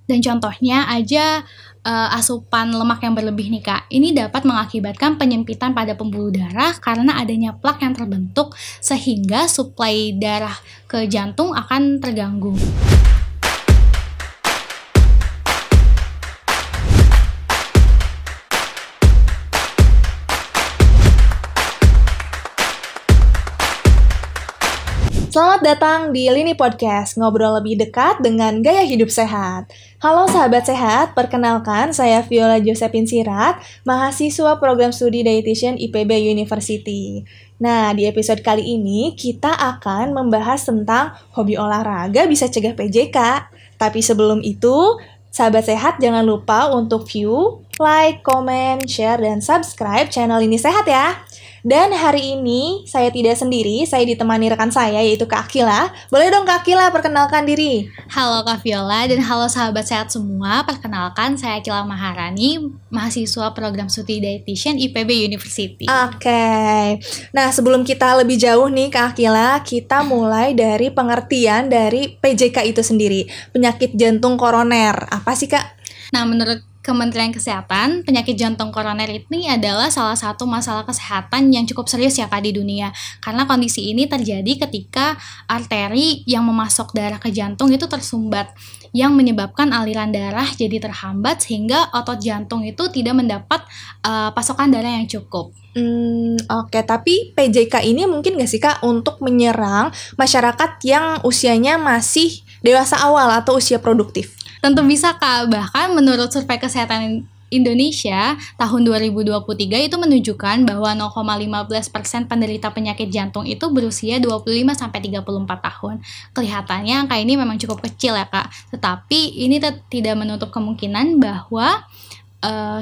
Dan contohnya aja asupan lemak yang berlebih nih Kak. Ini dapat mengakibatkan penyempitan pada pembuluh darah karena adanya plak yang terbentuk sehingga suplai darah ke jantung akan terganggu. Selamat datang di Lini Podcast, ngobrol lebih dekat dengan gaya hidup sehat. Halo sahabat sehat, perkenalkan saya Viola Josephine Sirat, mahasiswa program studi Dietitian IPB University. Nah, di episode kali ini kita akan membahas tentang hobi olahraga bisa cegah PJK. Tapi sebelum itu, sahabat sehat jangan lupa untuk view, like, comment, share, dan subscribe channel Lini Sehat ya. Dan hari ini saya tidak sendiri, saya ditemani rekan saya yaitu Kak Akila. Boleh dong Kak Akila perkenalkan diri. Halo Kak Viola dan halo sahabat sehat semua. Perkenalkan saya Akila Maharani, mahasiswa program studi Dietitian IPB University. Oke. Nah, sebelum kita lebih jauh nih Kak Akila, kita mulai dari pengertian dari PJK itu sendiri. Penyakit jantung koroner. Apa sih Kak? Nah, menurut Kementerian Kesehatan, penyakit jantung koroner ini adalah salah satu masalah kesehatan yang cukup serius ya Kak di dunia. Karena kondisi ini terjadi ketika arteri yang memasok darah ke jantung itu tersumbat, yang menyebabkan aliran darah jadi terhambat sehingga otot jantung itu tidak mendapat pasokan darah yang cukup. Oke, tapi PJK ini mungkin nggak sih Kak untuk menyerang masyarakat yang usianya masih dewasa awal atau usia produktif? Tentu bisa Kak, bahkan menurut Survei Kesehatan Indonesia tahun 2023 itu menunjukkan bahwa 0,15% penderita penyakit jantung itu berusia 25-34 tahun. Kelihatannya angka ini memang cukup kecil ya Kak, tetapi ini tidak menutup kemungkinan bahwa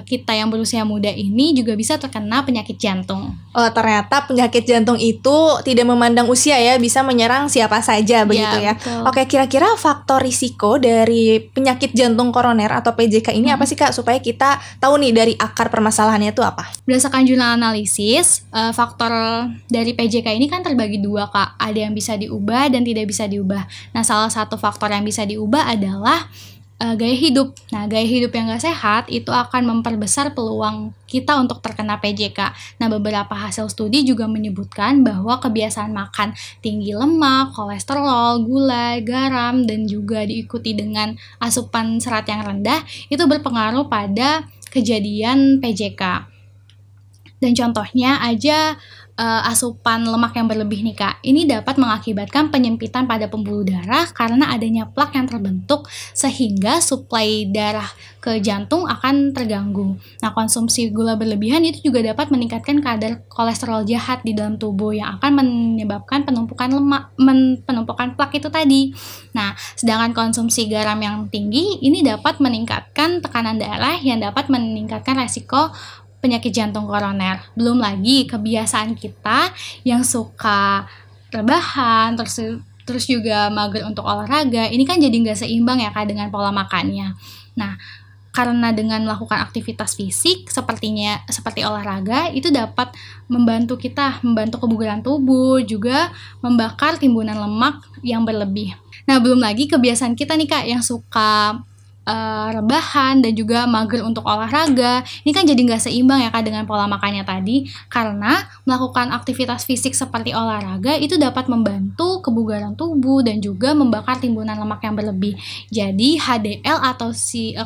kita yang berusia muda ini juga bisa terkena penyakit jantung. Oh, ternyata penyakit jantung itu tidak memandang usia ya, bisa menyerang siapa saja begitu ya. Betul. Oke, kira-kira faktor risiko dari penyakit jantung koroner atau PJK ini apa sih Kak, supaya kita tahu nih dari akar permasalahannya itu apa? Berdasarkan jurnal analisis, faktor dari PJK ini kan terbagi dua Kak. Ada yang bisa diubah dan tidak bisa diubah. Nah, salah satu faktor yang bisa diubah adalah gaya hidup. Nah, gaya hidup yang gak sehat itu akan memperbesar peluang kita untuk terkena PJK. Nah, beberapa hasil studi juga menyebutkan bahwa kebiasaan makan tinggi lemak, kolesterol, gula, garam, dan juga diikuti dengan asupan serat yang rendah itu berpengaruh pada kejadian PJK. Dan contohnya aja asupan lemak yang berlebih nih Kak. Ini dapat mengakibatkan penyempitan pada pembuluh darah karena adanya plak yang terbentuk sehingga suplai darah ke jantung akan terganggu. Nah, konsumsi gula berlebihan itu juga dapat meningkatkan kadar kolesterol jahat di dalam tubuh yang akan menyebabkan penumpukan plak itu tadi. Nah, sedangkan konsumsi garam yang tinggi ini dapat meningkatkan tekanan darah yang dapat meningkatkan resiko penyakit jantung koroner. Belum lagi kebiasaan kita yang suka rebahan, terus juga mager untuk olahraga, ini kan jadi nggak seimbang ya Kak dengan pola makannya. Nah, karena dengan melakukan aktivitas fisik seperti olahraga itu dapat membantu kebugaran tubuh, juga membakar timbunan lemak yang berlebih. Nah, belum lagi kebiasaan kita nih Kak yang suka rebahan dan juga mager untuk olahraga, ini kan jadi nggak seimbang ya Kak dengan pola makannya tadi, karena melakukan aktivitas fisik seperti olahraga itu dapat membantu kebugaran tubuh dan juga membakar timbunan lemak yang berlebih. Jadi HDL atau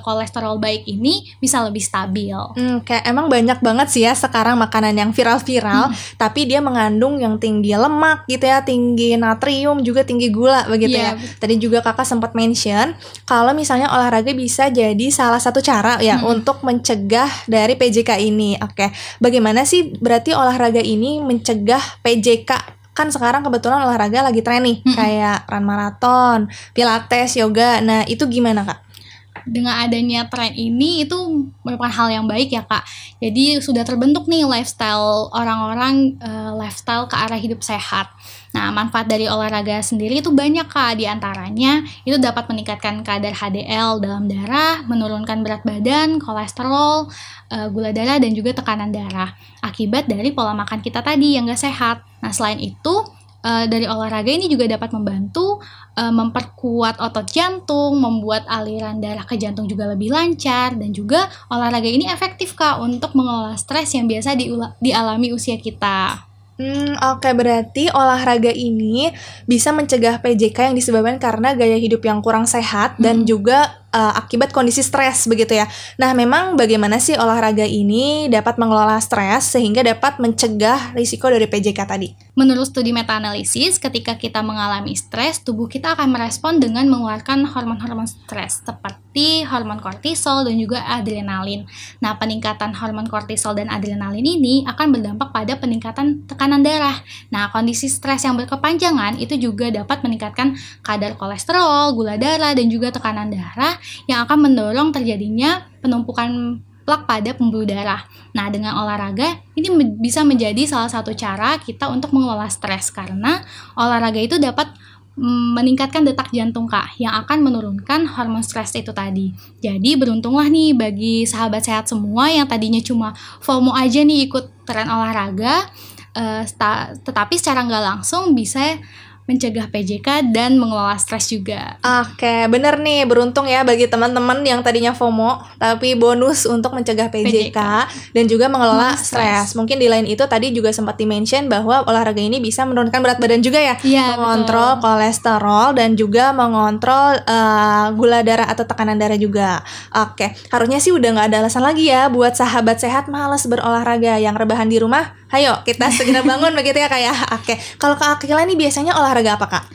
kolesterol baik ini bisa lebih stabil. Kayak emang banyak banget sih ya sekarang makanan yang viral-viral, tapi dia mengandung yang tinggi lemak gitu ya, tinggi natrium, juga tinggi gula begitu ya. Tadi juga Kakak sempat mention kalau misalnya olahraga bisa jadi salah satu cara ya untuk mencegah dari PJK ini. Oke, bagaimana sih berarti olahraga ini mencegah PJK? Kan sekarang kebetulan olahraga lagi tren nih, kayak run maraton, pilates, yoga. Nah, itu gimana Kak? Dengan adanya tren ini itu merupakan hal yang baik ya Kak. Jadi sudah terbentuk nih lifestyle orang-orang, lifestyle ke arah hidup sehat. Nah, manfaat dari olahraga sendiri itu banyak Kak. Di antaranya itu dapat meningkatkan kadar HDL dalam darah, menurunkan berat badan, kolesterol, gula darah, dan juga tekanan darah akibat dari pola makan kita tadi yang gak sehat. Nah, selain itu dari olahraga ini juga dapat membantu memperkuat otot jantung, membuat aliran darah ke jantung juga lebih lancar, dan juga olahraga ini efektif Kak untuk mengelola stres yang biasa dialami usia kita. Oke, berarti olahraga ini bisa mencegah PJK yang disebabkan karena gaya hidup yang kurang sehat dan juga akibat kondisi stres begitu ya. Nah, memang bagaimana sih olahraga ini dapat mengelola stres sehingga dapat mencegah risiko dari PJK tadi? Menurut studi meta-analisis, ketika kita mengalami stres, tubuh kita akan merespon dengan mengeluarkan hormon-hormon stres seperti hormon kortisol dan juga adrenalin. Nah, peningkatan hormon kortisol dan adrenalin ini akan berdampak pada peningkatan tekanan darah. Nah, kondisi stres yang berkepanjangan itu juga dapat meningkatkan kadar kolesterol, gula darah, dan juga tekanan darah yang akan mendorong terjadinya penumpukan plak pada pembuluh darah. Nah, dengan olahraga ini bisa menjadi salah satu cara kita untuk mengelola stres karena olahraga itu dapat meningkatkan detak jantung Kak yang akan menurunkan hormon stres itu tadi. Jadi beruntunglah nih bagi sahabat sehat semua yang tadinya cuma FOMO aja nih ikut tren olahraga, tetapi secara nggak langsung bisa mencegah PJK dan mengelola stres juga. Oke, bener nih, beruntung ya bagi teman-teman yang tadinya FOMO, tapi bonus untuk mencegah PJK. Dan juga mengelola stres. Mungkin di lain itu tadi juga sempat di-mention bahwa olahraga ini bisa menurunkan berat badan juga ya, mengontrol kolesterol dan juga mengontrol gula darah atau tekanan darah juga. Oke, harusnya sih udah nggak ada alasan lagi ya buat sahabat sehat malas berolahraga yang rebahan di rumah. Ayo kita segera bangun begitu ya Kak ya. Oke, kalau Kak Akila nih biasanya olahraga apa Kak?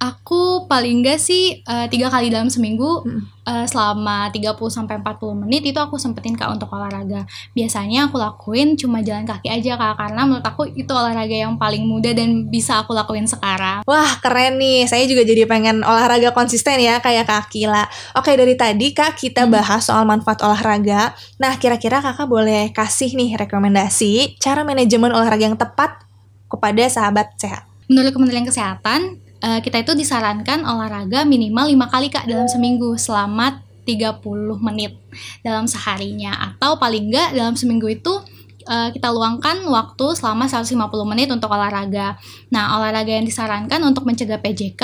Aku paling enggak sih 3 kali dalam seminggu selama 30-40 menit itu aku sempetin Kak untuk olahraga. Biasanya aku lakuin cuma jalan kaki aja Kak, karena menurut aku itu olahraga yang paling mudah dan bisa aku lakuin sekarang. Wah keren nih, saya juga jadi pengen olahraga konsisten ya kayak Kak Akila. Oke, dari tadi Kak kita bahas soal manfaat olahraga. Nah kira-kira Kakak boleh kasih nih rekomendasi cara manajemen olahraga yang tepat kepada sahabat sehat? Menurut Kementerian Kesehatan, kita itu disarankan olahraga minimal 5 kali Kak dalam seminggu selama 30 menit dalam seharinya, atau paling enggak dalam seminggu itu kita luangkan waktu selama 150 menit untuk olahraga. Nah, olahraga yang disarankan untuk mencegah PJK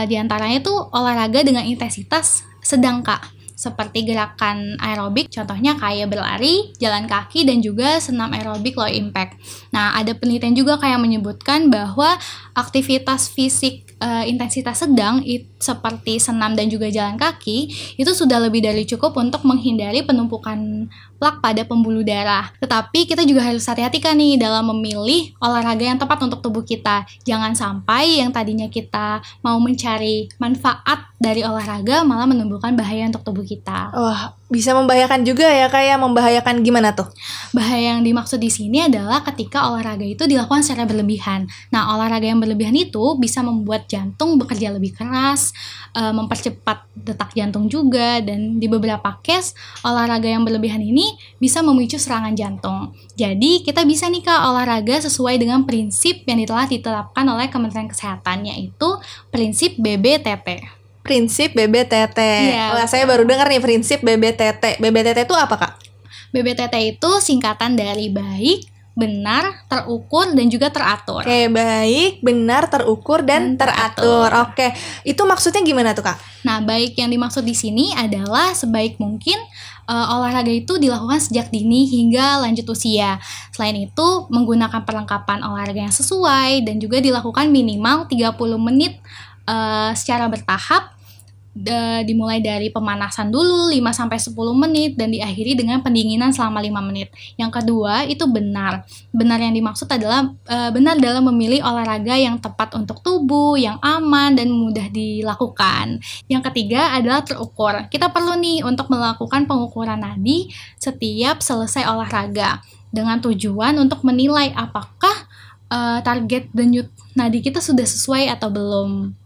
diantaranya itu olahraga dengan intensitas sedang Kak, seperti gerakan aerobik, contohnya kayak berlari, jalan kaki, dan juga senam aerobik low impact. Nah, ada penelitian juga kayak menyebutkan bahwa aktivitas fisik intensitas sedang seperti senam dan juga jalan kaki itu sudah lebih dari cukup untuk menghindari penumpukan plak pada pembuluh darah. Tetapi kita juga harus hati-hati kan nih dalam memilih olahraga yang tepat untuk tubuh kita. Jangan sampai yang tadinya kita mau mencari manfaat dari olahraga malah menimbulkan bahaya untuk tubuh kita. Wah, bisa membahayakan juga ya kayak membahayakan gimana tuh? Bahaya yang dimaksud di sini adalah ketika olahraga itu dilakukan secara berlebihan. Nah, olahraga yang berlebihan itu bisa membuat jantung bekerja lebih keras, mempercepat detak jantung juga, dan di beberapa case olahraga yang berlebihan ini bisa memicu serangan jantung. Jadi kita bisa nih Kak olahraga sesuai dengan prinsip yang telah ditetapkan oleh Kementerian Kesehatan, yaitu prinsip BBTT. Prinsip BBTT. Iya, wah saya baru dengar nih prinsip BBTT. BBTT itu apa Kak? BBTT itu singkatan dari baik, benar, terukur, dan juga teratur. Oke, baik, benar, terukur, dan teratur. Oke, itu maksudnya gimana tuh Kak? Nah, baik yang dimaksud di sini adalah sebaik mungkin olahraga itu dilakukan sejak dini hingga lanjut usia. Selain itu, menggunakan perlengkapan olahraga yang sesuai dan juga dilakukan minimal 30 menit secara bertahap, dimulai dari pemanasan dulu 5-10 menit dan diakhiri dengan pendinginan selama 5 menit. Yang kedua itu benar. Benar yang dimaksud adalah benar dalam memilih olahraga yang tepat untuk tubuh, yang aman dan mudah dilakukan. Yang ketiga adalah terukur. Kita perlu nih untuk melakukan pengukuran nadi setiap selesai olahraga dengan tujuan untuk menilai apakah target denyut nadi kita sudah sesuai atau belum.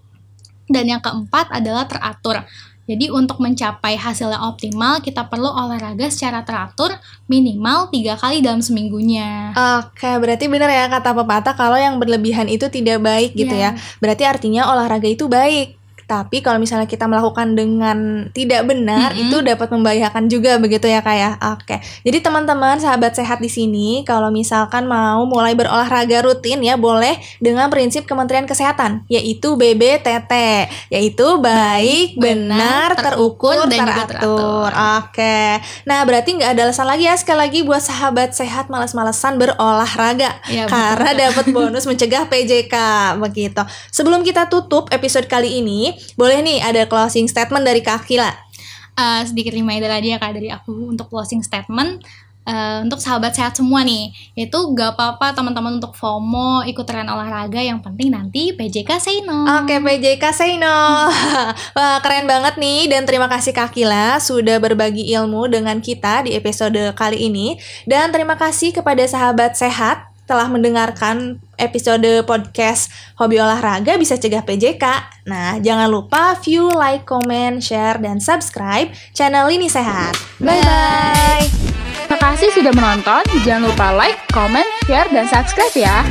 Dan yang keempat adalah teratur. Jadi untuk mencapai hasil yang optimal, kita perlu olahraga secara teratur minimal 3 kali dalam seminggunya. Oke, berarti benar ya kata pepatah kalau yang berlebihan itu tidak baik gitu ya. Berarti artinya olahraga itu baik. Tapi kalau misalnya kita melakukan dengan tidak benar, itu dapat membahayakan juga begitu ya Kak ya. Oke. Jadi teman-teman sahabat sehat di sini, kalau misalkan mau mulai berolahraga rutin ya, boleh dengan prinsip Kementerian Kesehatan, yaitu BBTT, yaitu baik, benar, terukur, dan juga teratur. Oke. Nah, berarti nggak ada alasan lagi ya sekali lagi buat sahabat sehat malas-malesan berolahraga, Ya, karena dapat bonus mencegah PJK begitu. Sebelum kita tutup episode kali ini, boleh nih ada closing statement dari Kak Akila. Sedikit reminder aja ya Kak dari aku untuk closing statement. Untuk sahabat sehat semua nih, itu gak apa-apa teman-teman untuk FOMO, ikut tren olahraga, yang penting nanti PJK say no. Oke, PJK say no. Wah, keren banget nih, dan terima kasih Kak Akila sudah berbagi ilmu dengan kita di episode kali ini. Dan terima kasih kepada sahabat sehat telah mendengarkan episode podcast Hobi Olahraga Bisa Cegah PJK. Nah, jangan lupa view, like, comment, share, dan subscribe channel Lini Sehat. Bye-bye. Terima kasih sudah menonton. Jangan lupa like, comment, share, dan subscribe ya.